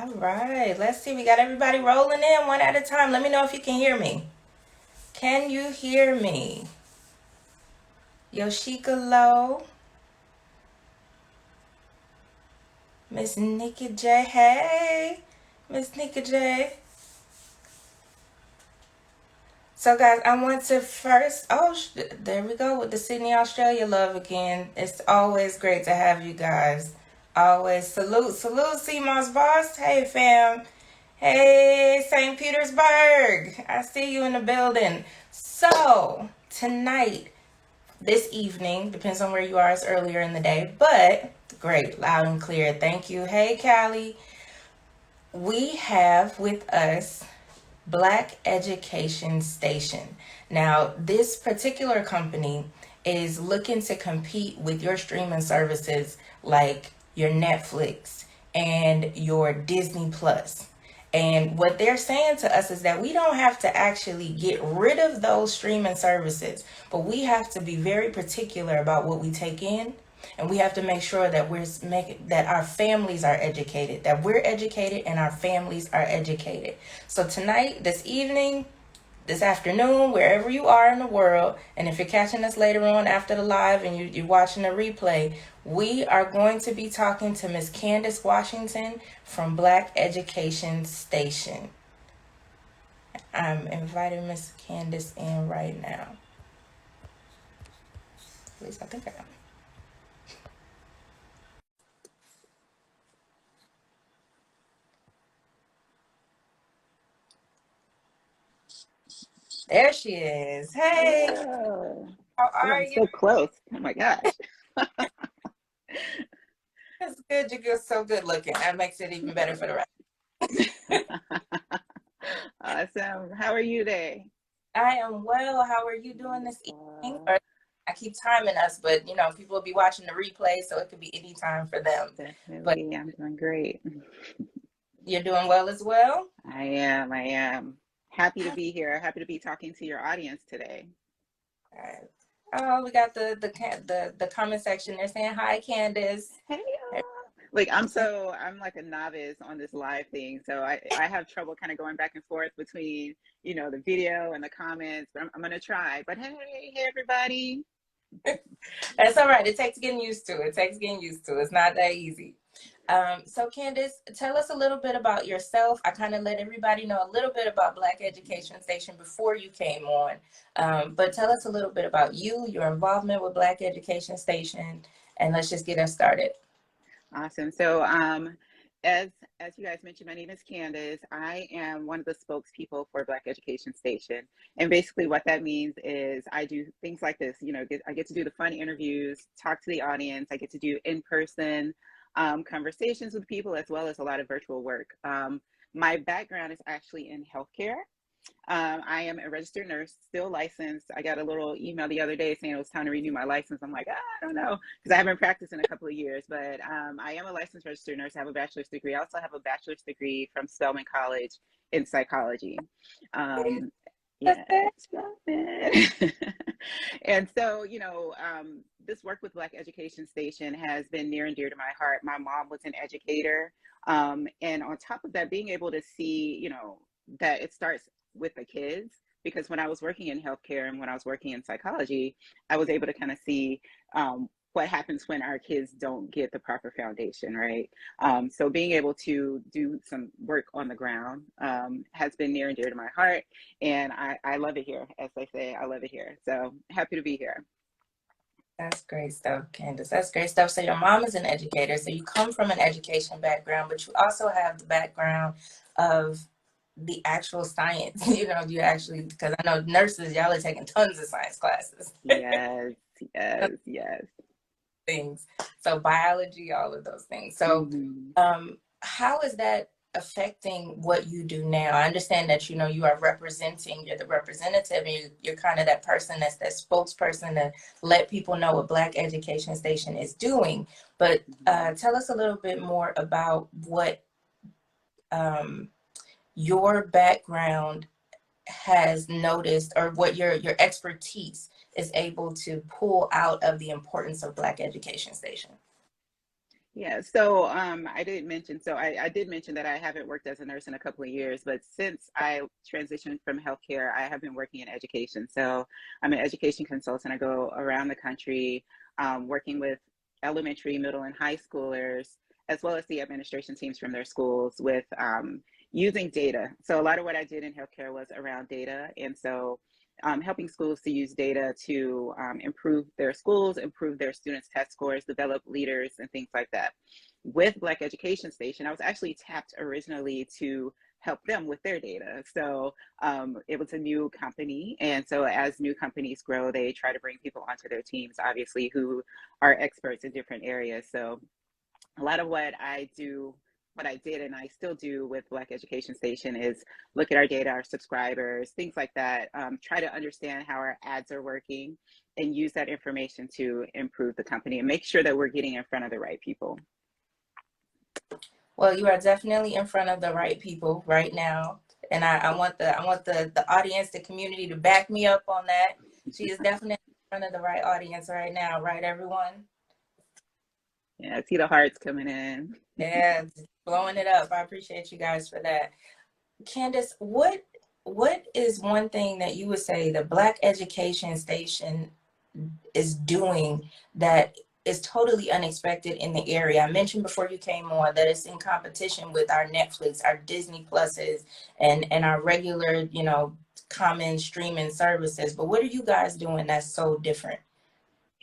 All right, let's see. We got everybody rolling in one at a time. Let me know if you can hear me. Can you hear me? Yoshika Low, Miss Nikki J. Hey, Miss Nikki J. So, guys, I want to first. Oh, there we go with the Sydney, Australia love again. It's always great to have you guys. Always salute, CMOS boss. Hey, fam. Hey, St. Petersburg. I see you in the building. So, tonight, this evening, depends on where you are, it's earlier in the day, but great, loud and clear. Thank you. Hey, Callie. We have with us Black Education Station. Now, this particular company is looking to compete with your streaming services like your Netflix and your Disney Plus. And what they're saying to us is that we don't have to actually get rid of those streaming services, but we have to be very particular about what we take in, and we have to make sure that we're making that our families are educated, that we're educated and our families are educated. So tonight, this evening, this afternoon, wherever you are in the world, and if you're catching us later on after the live and you're watching the replay, we are going to be talking to Miss Candace Washington from Black Education Station. I'm inviting Miss Candace in right now. At least I think I am. There she is. Hey, Hello. how Oh, are I'm you? so close. Oh my gosh. It's good. You're so good looking. That makes it even better for the rest. Awesome. How are you today? I am well. How are you doing this evening? Wonderful. Or I keep timing us, but people will be watching the replay, so it could be any time for them. But Definitely. I'm doing great. you're doing well as well. I am. Happy to be here. Happy to be talking to your audience today. Alright. Oh, we got the comment section. They're saying hi, Candace. Hey, like I'm like a novice on this live thing, so I have trouble kind of going back and forth between, the video and the comments, but I'm gonna try. But hey everybody. That's all right. It takes getting used to. It takes getting used to. It's not that easy. So Candace, tell us a little bit about yourself. I kind of let everybody know a little bit about Black Education Station before you came on. But tell us a little bit about you, your involvement with Black Education Station, and let's just get us started. Awesome. So, as as you guys mentioned, my name is Candace. I am one of the spokespeople for Black Education Station, and basically what that means is I do things like this. I get to do the fun interviews, talk to the audience. I get to do in-person conversations with people, as well as a lot of virtual work. My background is actually in healthcare. I am a registered nurse, still licensed. I got a little email the other day saying it was time to renew my license. I'm like, I don't know, because I haven't practiced in a couple of years. But I am a licensed registered nurse. I have a bachelor's degree. I also have a bachelor's degree from Spelman College in psychology. Um, yeah, Spelman. And so, this work with Black Education Station has been near and dear to my heart. My mom was an educator. And on top of that, being able to see, that it starts with the kids, because when I was working in healthcare and when I was working in psychology, I was able to kind of see what happens when our kids don't get the proper foundation, right? So being able to do some work on the ground has been near and dear to my heart, and I love it here. As I say, I love it here. So happy to be here. That's great stuff, Candace. That's great stuff. So your mom is an educator, so you come from an education background, but you also have the background of the actual science. You actually, because I know nurses, y'all are taking tons of science classes. Yes, yes, yes. Things. So biology, all of those things. So Hmm. how is that affecting what you do now? I understand that you are representing, you're the representative, and you're kind of that person that's that spokesperson to let people know what Black Education Station is doing. But Hmm. tell us a little bit more about what um, your background has noticed, or what your expertise is able to pull out of the importance of Black Education Station. Yeah, so I did mention, I did mention that I haven't worked as a nurse in a couple of years, but since I transitioned from healthcare, I have been working in education. So I'm an education consultant. I go around the country working with elementary, middle, and high schoolers, as well as the administration teams from their schools with using data. So a lot of what I did in healthcare was around data. And so helping schools to use data to improve their schools, improve their students' test scores, develop leaders, and things like that. With Black Education Station, I was actually tapped originally to help them with their data. So it was a new company. And so as new companies grow, they try to bring people onto their teams, obviously, who are experts in different areas. So a lot of what I did and I still do with Black Education Station is look at our data, our subscribers, things like that, try to understand how our ads are working and use that information to improve the company and make sure that we're getting in front of the right people. Well, you are definitely in front of the right people right now. And I want the audience, the community to back me up on that. She is definitely in front of the right audience right now, right, everyone? Yeah, I see the hearts coming in. Yeah, blowing it up. I appreciate you guys for that. Candace, what is one thing that you would say the Black Education Station is doing that is totally unexpected in the area? I mentioned before you came on that it's in competition with our Netflix, our Disney Pluses, and our regular, common streaming services. But what are you guys doing that's so different?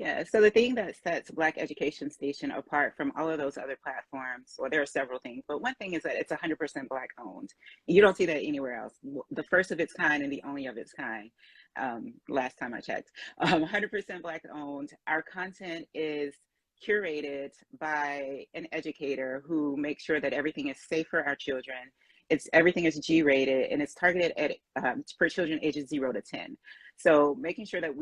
Yeah, so the thing that sets Black Education Station apart from all of those other platforms, well, there are several things, but one thing is that it's 100% Black owned. You don't see that anywhere else. The first of its kind and the only of its kind, last time I checked. 100% Black owned. Our content is curated by an educator who makes sure that everything is safe for our children. Everything is G rated and it's targeted at for children ages 0 to 10. So making sure that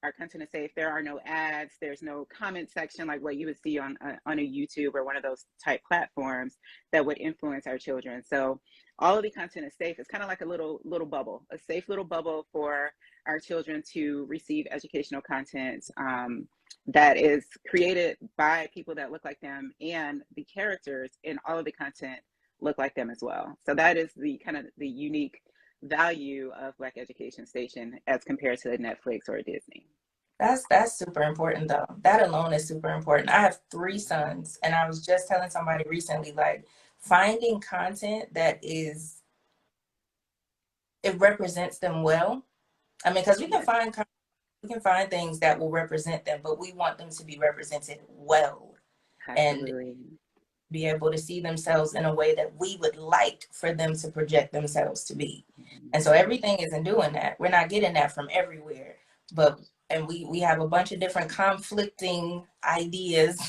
our content is safe. There are no ads. There's no comment section like what you would see on a YouTube or one of those type platforms that would influence our children. So all of the content is safe. It's kind of like a little bubble, a safe little bubble for our children to receive educational content that is created by people that look like them, and the characters in all of the content look like them as well. So that is the kind of the unique value of Black Education Station as compared to the Netflix or Disney. That's super important though. That alone is super important. I have three sons, and I was just telling somebody recently, like finding content that it represents them well. I mean, because Yes, we can find things that will represent them, but we want them to be represented well and absolutely. be able to see themselves in a way that we would like for them to project themselves to be. And so everything isn't doing that. We're not getting that from everywhere. But and we have a bunch of different conflicting ideas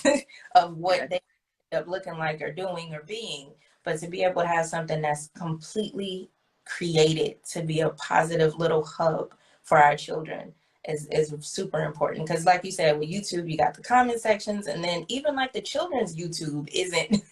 of what Yes, they end up looking like or doing or being. But to be able to have something that's completely created to be a positive little hub for our children is super important, because like you said, with YouTube you got the comment sections, and then even like the children's YouTube isn't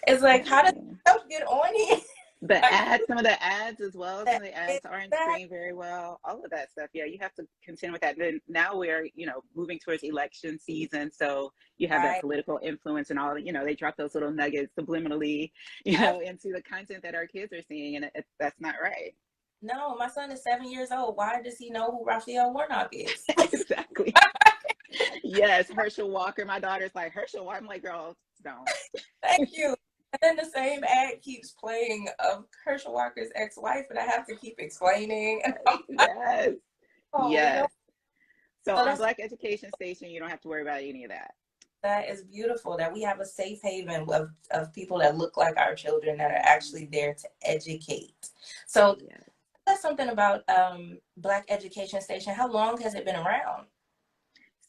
it's like, how does yeah. stuff get on here? The ads, some of the ads as well, some That of the ads aren't that screened very well, all of that stuff. Yeah, you have to contend with that. Then now we're, moving towards election season. So you have that right. political influence and all, they drop those little nuggets subliminally, into the content that our kids are seeing. And that's not right. No, my son is 7 years old. Why does he know who Raphael Warnock is? Exactly. Yes, Herschel Walker. My daughter's like, Herschel Walker. I'm like, girl, don't. Thank you. And then the same ad keeps playing of Herschel Walker's ex-wife, and I have to keep explaining. And I'm like, Yes. oh, Yes. So so on that's Black Education Station, you don't have to worry about any of that. that is beautiful that we have a safe haven of people that look like our children that are actually there to educate. So Yes. that's something about Black Education Station. How long has it been around?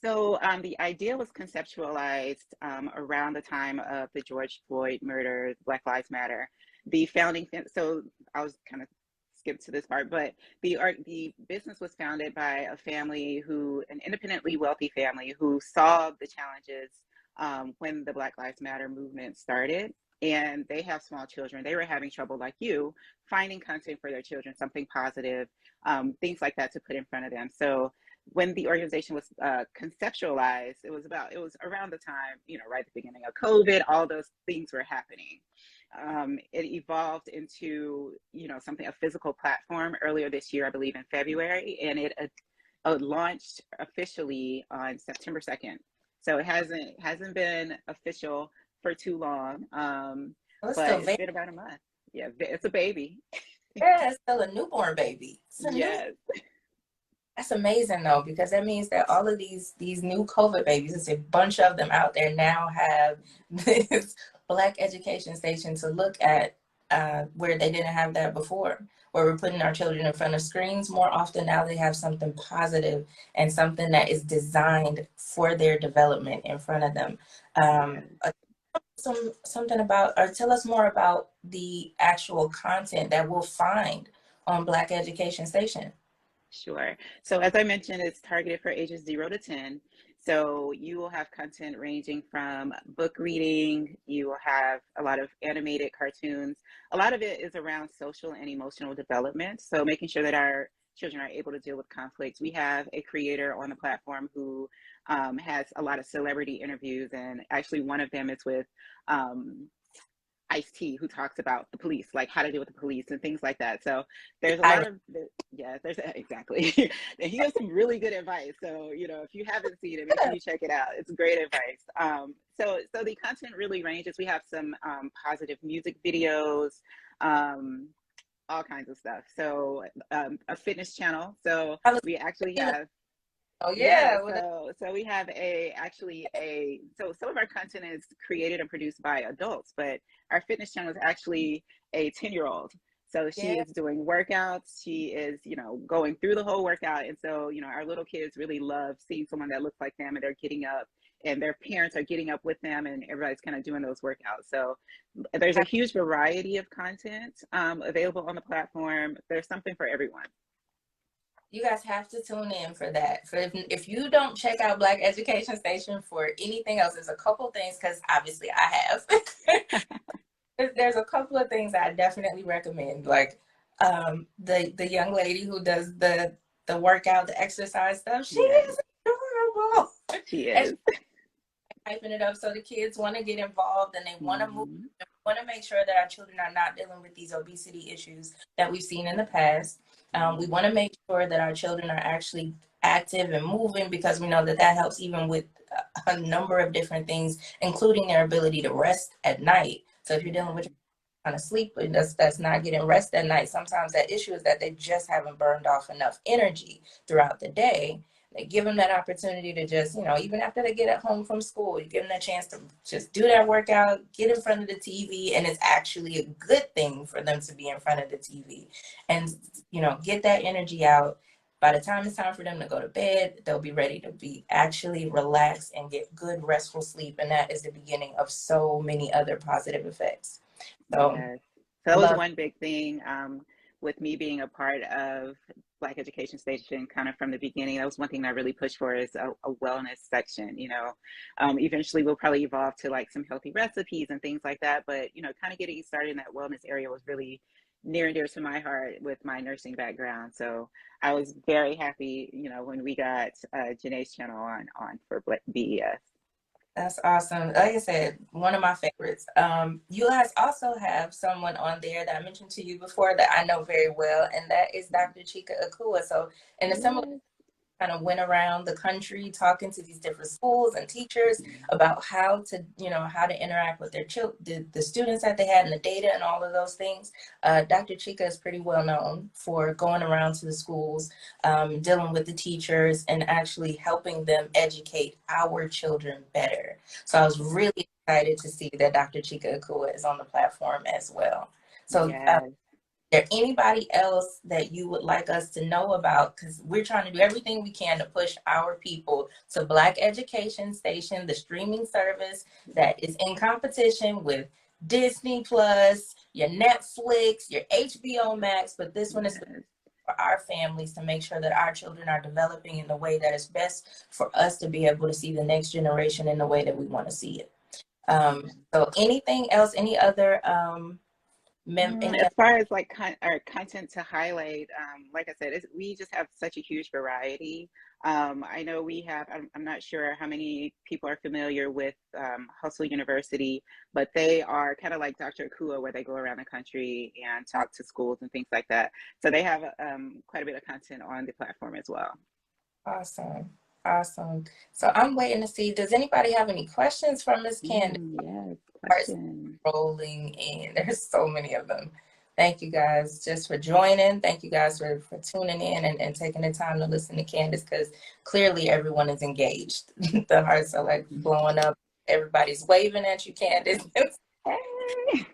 So the idea was conceptualized around the time of the George Floyd murder, Black Lives Matter. So I was kind of skip to this part, but the business was founded by an independently wealthy family who saw the challenges when the Black Lives Matter movement started. And they have small children. They were having trouble, like you, finding content for their children, something positive, things like that to put in front of them. So when the organization was conceptualized, it was around the time, right at the beginning of COVID, all those things were happening. It evolved into, something, a physical platform earlier this year, I believe in February, and it launched officially on September 2nd. So it hasn't been official for too long, Oh, it's but still it's very, been about a month. Yeah, it's a baby. yeah, it's still a newborn baby. It's a new. Yes, That's amazing though, because that means that all of these new COVID babies, there's a bunch of them out there now have this Black education station to look at, where they didn't have that before. Where we're putting our children in front of screens more often now, they have something positive and something that is designed for their development in front of them. yes. Something about, or tell us more about the actual content that we'll find on Black Education Station. Sure. So as I mentioned, it's targeted for ages 0 to 10. So you will have content ranging from book reading, you will have a lot of animated cartoons. A lot of it is around social and emotional development. So making sure that our children are able to deal with conflicts. We have a creator on the platform who has a lot of celebrity interviews, and actually one of them is with um, Ice-T, who talks about the police, like how to deal with the police and things like that. So there's a lot of, yeah, there's exactly. And he has some really good advice. So, if you haven't seen it, make sure you check it out. It's great advice. So the content really ranges. We have some positive music videos, um, all kinds of stuff. So a fitness channel. So I was we actually thinking, have, oh yeah, yeah, well, so we have so some of our content is created and produced by adults, but our fitness channel is actually a 10-year-old. So she yeah, is doing workouts, she is, going through the whole workout. And so, our little kids really love seeing someone that looks like them, and they're getting up and their parents are getting up with them, and everybody's kind of doing those workouts. So there's a huge variety of content available on the platform. There's something for everyone. you guys have to tune in for that. For if you don't check out Black Education Station for anything else, there's a couple things, because obviously I have. There's a couple of things I definitely recommend, like the young lady who does the workout, the exercise stuff. She Yes, is adorable, she and is. hyping it up so the kids want to get involved and they want to move. Hmm. Want to make sure that our children are not dealing with these obesity issues that we've seen in the past. We want to make sure that our children are actually active and moving, because we know that that helps even with a number of different things, including their ability to rest at night. So if you're dealing with Yeah. kind of sleep and that's not getting rest at night, sometimes that issue is that they just haven't burned off enough energy throughout the day. They give them that opportunity to just, even after they get at home from school, you give them a chance to just do that workout, get in front of the TV, and it's actually a good thing for them to be in front of the TV and, get that energy out. By the time it's time for them to go to bed, they'll be ready to be actually relaxed and get good, restful sleep. And that is the beginning of so many other positive effects. So, Yes. So that was love. one big thing with me being a part of Black Education Station kind of from the beginning. That was one thing that I really pushed for, is a wellness section. Eventually we'll probably evolve to like some healthy recipes and things like that. But, kind of getting started in that wellness area was really near and dear to my heart with my nursing background. So I was very happy, when we got Janae's channel on for BES. That's awesome. Like I said, one of my favorites. You guys also have someone on there that I mentioned to you before that I know very well, and that is Dr. Chika Akua. So, in a similar Yes. kind of went around the country talking to these different schools and teachers about how to interact with their the students that they had and the data and all of those things. Dr. Chika is pretty well known for going around to the schools, dealing with the teachers and actually helping them educate our children better. So I was really excited to see that Dr. Chika Akua is on the platform as well. So Yes. there anybody else that you would like us to know about? Because we're trying to do everything we can to push our people to Black Education Station, the streaming service that is in competition with Disney Plus, your Netflix, your HBO Max, but this one is Yes. for our families to make sure that our children are developing in the way that is best for us to be able to see the next generation in the way that we want to see it. Yes. So anything else, any other Any As far as like our content to highlight, like I said, we just have such a huge variety. I know we have, I'm not sure how many people are familiar with Hustle University, but they are kind of like Dr. Akua, where they go around the country and talk to schools and things like that. So they have quite a bit of content on the platform as well. Awesome. Awesome. So I'm waiting to see, does anybody have any questions for Miss Candace? Yes, Hearts question. rolling in. There's so many of them. Thank you guys just for joining. Thank you guys for tuning in and taking the time to listen to Candace, because clearly everyone is engaged. The hearts are like blowing up. Everybody's waving at you, Candace. Hey.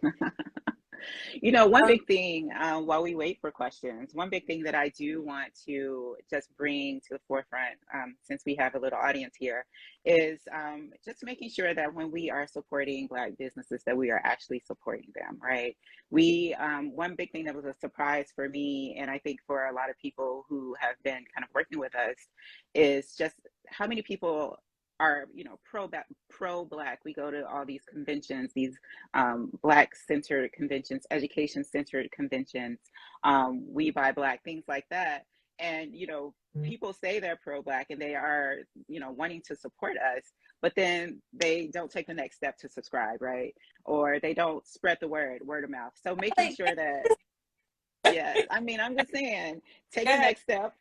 One Um, big thing while we wait for questions, one big thing that I do want to just bring to the forefront, since we have a little audience here, is just making sure that when we are supporting Black businesses, that we are actually supporting them, right? One big thing that was a surprise for me, and I think for a lot of people who have been kind of working with us, is just how many people are, pro Black. We go to all these conventions, these Black centered conventions, education centered conventions, We Buy Black, things like that. And, people say they're pro Black and they are, wanting to support us, but then they don't take the next step to subscribe, right? Or they don't spread the word of mouth. So making like, sure that, yeah, I mean, I'm just saying, take the God, next step.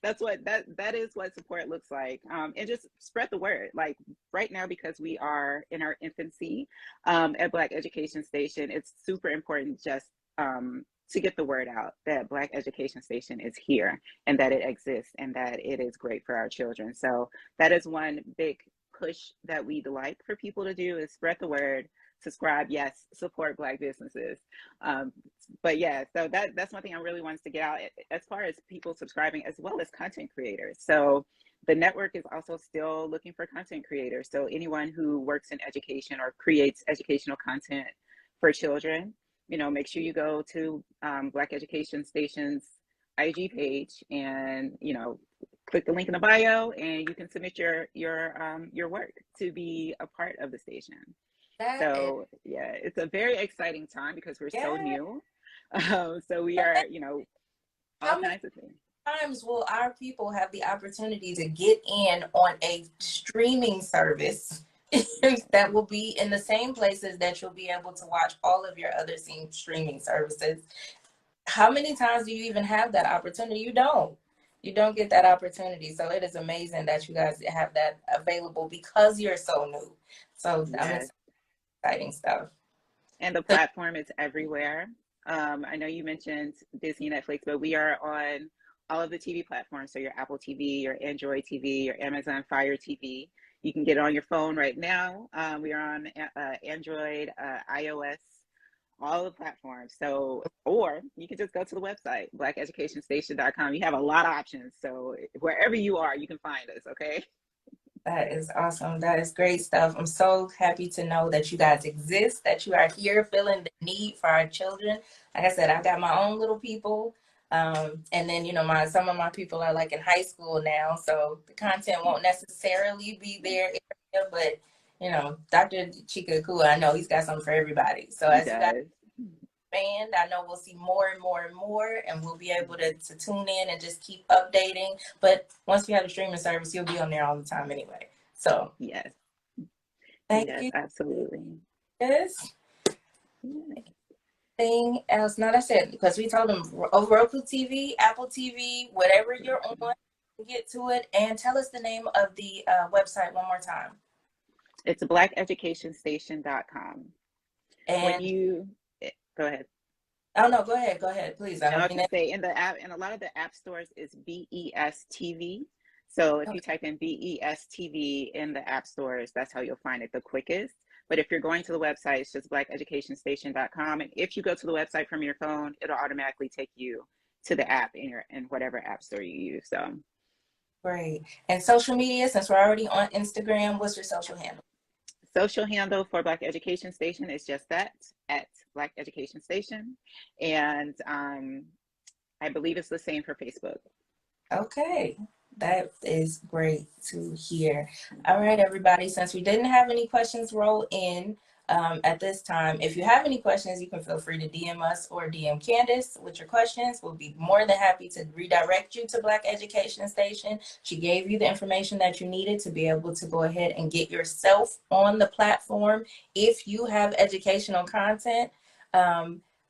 That is what support looks like, and just spread the word. Like right now, because we are in our infancy at Black Education Station, it's super important just to get the word out that Black Education Station is here and that it exists and that it is great for our children. So that is one big push that we'd like for people to do, is spread the word, subscribe, yes, support Black businesses. Um, but yeah, so that's one thing I really wanted to get out as far as people subscribing, as well as content creators. So the network is also still looking for content creators. So anyone who works in education or creates educational content for children, make sure you go to Black Education Station's IG page and click the link in the bio, and you can submit your work to be a part of the station. that is, So yeah, it's a very exciting time because we're so yeah. new. So we are, all How many kinds of things. times will our people have the opportunity to get in on a streaming service that will be in the same places that you'll be able to watch all of your other streaming services? How many times do you even have that opportunity? You don't. You don't get that opportunity. So it is amazing that you guys have that available because you're so new. So I'm Yes. exciting stuff. And the So, platform is everywhere. I know you mentioned Disney, Netflix, but we are on all of the TV platforms. So your Apple TV, your Android TV, your Amazon Fire TV. You can get it on your phone right now. We are on Android, iOS, all the platforms. So, or you can just go to the website, blackeducationstation.com. You have a lot of options. So wherever you are, you can find us. Okay. that is awesome. That is great stuff. I'm so happy to know that you guys exist, that you are here feeling the need for our children. Like I said, I've got my own little people. And then, my some of my people are like in high school now, so the content won't necessarily be their area, but Dr. Chika Kua, I know he's got something for everybody. So He as you guys does. expand, I know we'll see more and more and more, and we'll be able to tune in and just keep updating. But once we have a streaming service, you'll be on there all the time anyway. So Yes. thank Yes, you. absolutely. Yes. Yeah. Thing else? Not I said, because we told them Roku TV, Apple TV, whatever you're on, get to it, and tell us the name of the website one more time. It's blackeducationstation.com. When And you go ahead. oh no, go ahead, please. I And I don't was mean going it. to say in the app, in a lot of the app stores is BES TV. So if you Okay, type in BES TV in the app stores, that's how you'll find it the quickest. But if you're going to the website, it's just blackeducationstation.com. And if you go to the website from your phone, it'll automatically take you to the app in whatever app store you use. So great. And social media, since we're already on Instagram, what's your social handle? social handle for Black Education Station is just that, at Black Education Station. And I believe it's the same for Facebook. Okay, that is great to hear. All right, everybody, since we didn't have any questions roll in, at this time. If you have any questions, you can feel free to DM us or DM Candace with your questions. We'll be more than happy to redirect you to Black Education Station. She gave you the information that you needed to be able to go ahead and get yourself on the platform. If you have educational content,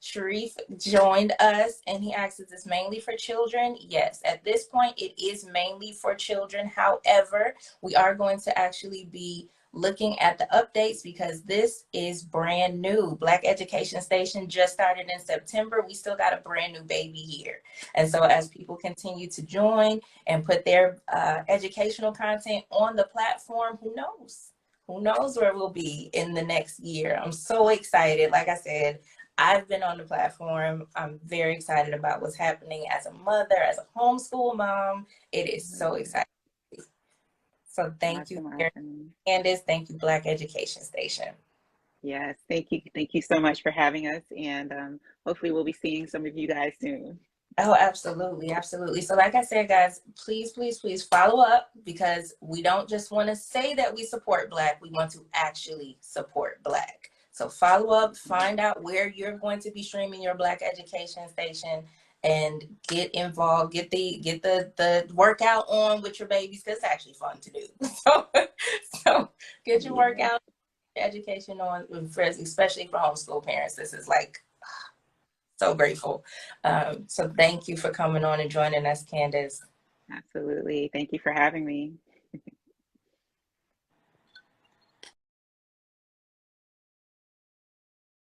Sharif joined us and he asked, is this mainly for children? Yes, at this point, it is mainly for children. However, we are going to actually be looking at the updates because this is brand new. Black Education Station just started in September. We still got a brand new baby here. And so as people continue to join and put their educational content on the platform, who knows? Who knows where we'll be in the next year? I'm so excited. Like I said, I've been on the platform. I'm very excited about what's happening as a mother, as a homeschool mom. It is so exciting. So thank you, Awesome, awesome. Candace. Thank you, Black Education Station. Yes, thank you. Thank you so much for having us. And hopefully we'll be seeing some of you guys soon. Oh, absolutely, absolutely. So, like I said, guys, please, please, please follow up because we don't just want to say that we support Black, we want to actually support Black. So, follow up, find out where you're going to be streaming your Black Education Station, and get involved. Get the workout on with your babies because it's actually fun to do. So get your Yeah, workout, education on, especially for homeschool parents. This is like so grateful. So thank you for coming on and joining us, Candace. absolutely. Thank you for having me.